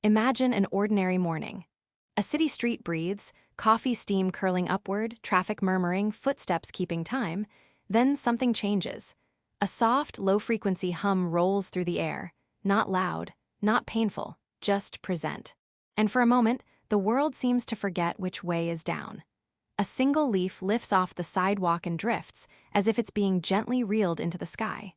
Imagine an ordinary morning. A city street breathes, coffee steam curling upward, traffic murmuring, footsteps keeping time. Then something changes. A soft, low-frequency hum rolls through the air, not loud, not painful, just present. And for a moment, the world seems to forget which way is down. A single leaf lifts off the sidewalk and drifts, as if it's being gently reeled into the sky.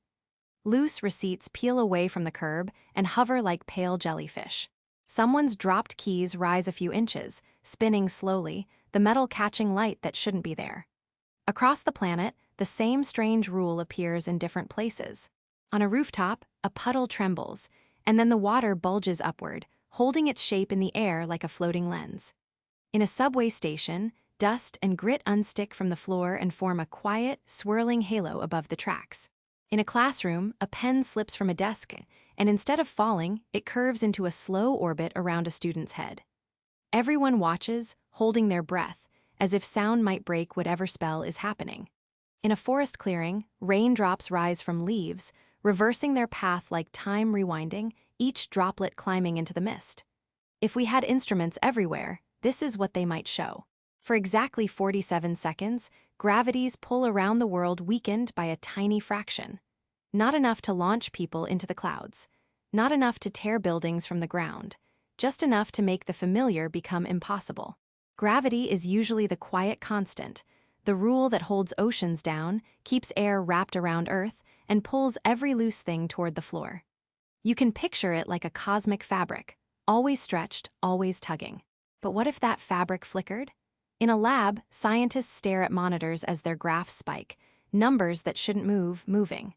Loose receipts peel away from the curb and hover like pale jellyfish. Someone's dropped keys rise a few inches, spinning slowly, the metal catching light that shouldn't be there. Across the planet, the same strange rule appears in different places. On a rooftop, a puddle trembles, and then the water bulges upward, holding its shape in the air like a floating lens. In a subway station, dust and grit unstick from the floor and form a quiet, swirling halo above the tracks. In a classroom, a pen slips from a desk, and instead of falling, it curves into a slow orbit around a student's head. Everyone watches, holding their breath, as if sound might break whatever spell is happening. In a forest clearing, raindrops rise from leaves, reversing their path like time rewinding, each droplet climbing into the mist. If we had instruments everywhere, this is what they might show. For exactly 47 seconds, gravity's pull around the world weakened by a tiny fraction. Not enough to launch people into the clouds. Not enough to tear buildings from the ground. Just enough to make the familiar become impossible. Gravity is usually the quiet constant, the rule that holds oceans down, keeps air wrapped around Earth, and pulls every loose thing toward the floor. You can picture it like a cosmic fabric, always stretched, always tugging. But what if that fabric flickered? In a lab, scientists stare at monitors as their graphs spike, numbers that shouldn't move, moving.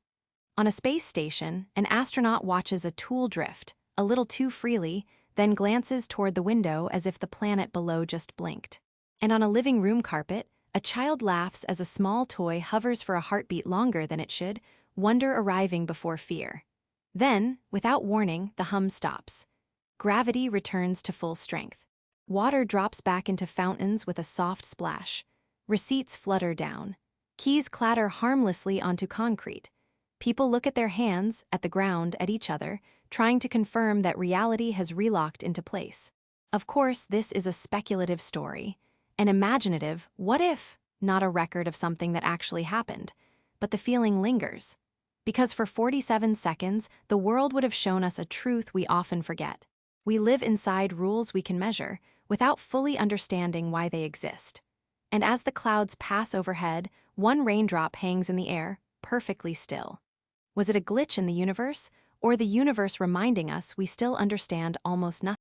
On a space station, an astronaut watches a tool drift, a little too freely, then glances toward the window as if the planet below just blinked. And on a living room carpet, a child laughs as a small toy hovers for a heartbeat longer than it should, wonder arriving before fear. Then, without warning, the hum stops. Gravity returns to full strength. Water drops back into fountains with a soft splash. Receipts flutter down. Keys clatter harmlessly onto concrete. People look at their hands, at the ground, at each other, trying to confirm that reality has relocked into place. Of course, this is a speculative story. An imaginative, what if, not a record of something that actually happened. But the feeling lingers. Because for 47 seconds, the world would have shown us a truth we often forget. We live inside rules we can measure, without fully understanding why they exist. And as the clouds pass overhead, one raindrop hangs in the air, perfectly still. Was it a glitch in the universe, or the universe reminding us we still understand almost nothing?